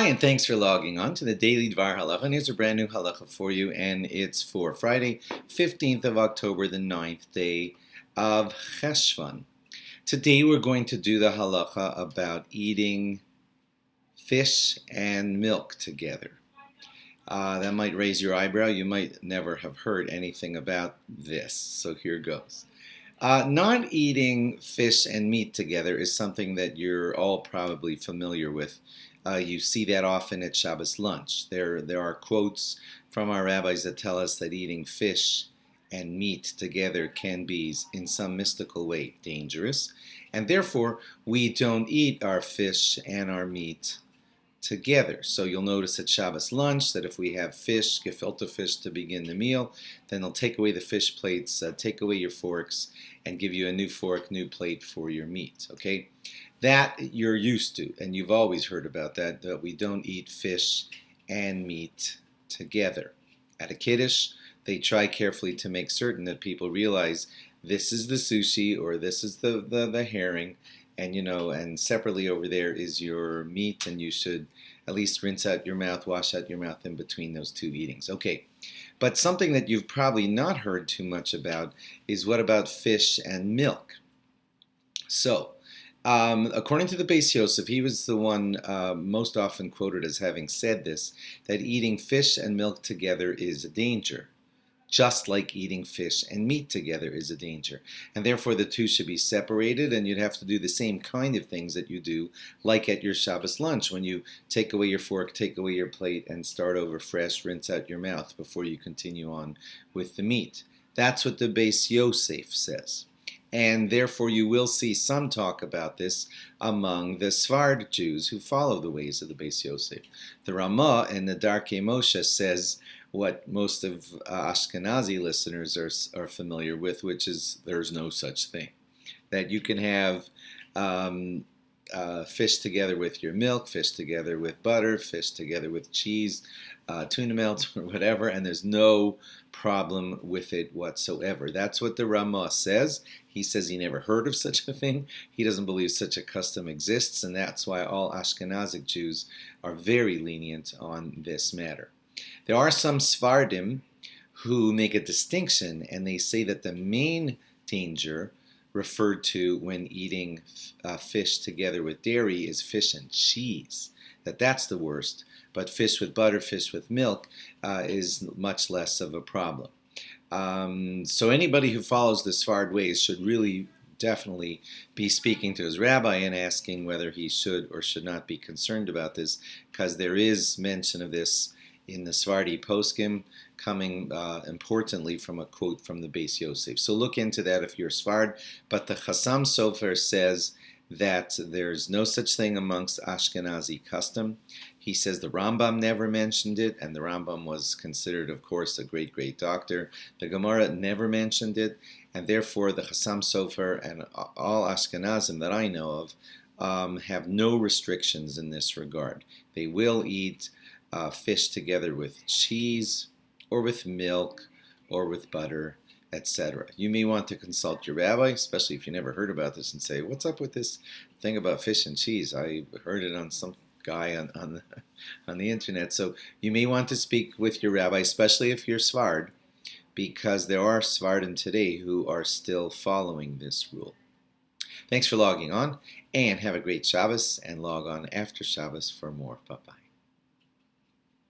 Hi, and thanks for logging on to the Daily DVAR Halacha. And here's a brand new halacha for you, and it's for Friday, 15th of October, the 9th day of Cheshvan. Today we're going to do the halacha about eating fish and milk together. That might raise your eyebrow. You might never have heard anything about this, so here goes. Not eating fish and meat together is something that you're all probably familiar with. You see that often at Shabbos lunch. There are quotes from our rabbis that tell us that eating fish and meat together can be, in some mystical way, dangerous, and therefore we don't eat our fish and our meat together. So you'll notice at Shabbos lunch that if we have fish, gefilte fish to begin the meal, then they'll take away the fish plates, take away your forks, and give you a new fork, new plate for your meat, okay? That you're used to, and you've always heard about that we don't eat fish and meat together. At a Kiddush, they try carefully to make certain that people realize this is the sushi or this is the herring, and separately over there is your meat, and you should at least rinse out your mouth, wash out your mouth in between those two eatings. Okay, but something that you've probably not heard too much about is what about fish and milk? So, according to the Beis Yosef, he was the one most often quoted as having said this, that eating fish and milk together is a danger, just like eating fish and meat together is a danger. And therefore the two should be separated, and you'd have to do the same kind of things that you do like at your Shabbos lunch, when you take away your fork, take away your plate, and start over fresh, rinse out your mouth before you continue on with the meat. That's what the Beis Yosef says. And therefore you will see some talk about this among the Sfard Jews who follow the ways of the Beis Yosef. The Ramah in the Darkei Moshe says what most of Ashkenazi listeners are familiar with, which is there's no such thing. That you can have fish together with your milk, fish together with butter, fish together with cheese, tuna melt, or whatever, and there's no problem with it whatsoever. That's what the Ramah says. He says he never heard of such a thing. He doesn't believe such a custom exists, and that's why all Ashkenazic Jews are very lenient on this matter. There are some Sfardim who make a distinction, and they say that the main danger referred to when eating fish together with dairy is fish and cheese, that's the worst, but fish with butter, fish with milk is much less of a problem. So anybody who follows the Sfard ways should really definitely be speaking to his rabbi and asking whether he should or should not be concerned about this, because there is mention of this in the Sephardi poskim, coming importantly from a quote from the Beis Yosef. So look into that if you're Sfard. But the Chassam Sofer says that there's no such thing amongst Ashkenazi custom. He says the Rambam never mentioned it, and the Rambam was considered, of course, a great, great doctor. The Gemara never mentioned it, and therefore the Chassam Sofer and all Ashkenazim that I know of have no restrictions in this regard. They will eat fish together with cheese or with milk or with butter, etc. You may want to consult your rabbi, especially if you never heard about this, and say, what's up with this thing about fish and cheese? I heard it on some guy on the internet. So you may want to speak with your rabbi, especially if you're Sfard, because there are Sfardim today who are still following this rule. Thanks for logging on, and have a great Shabbos, and log on after Shabbos for more. Bye-bye.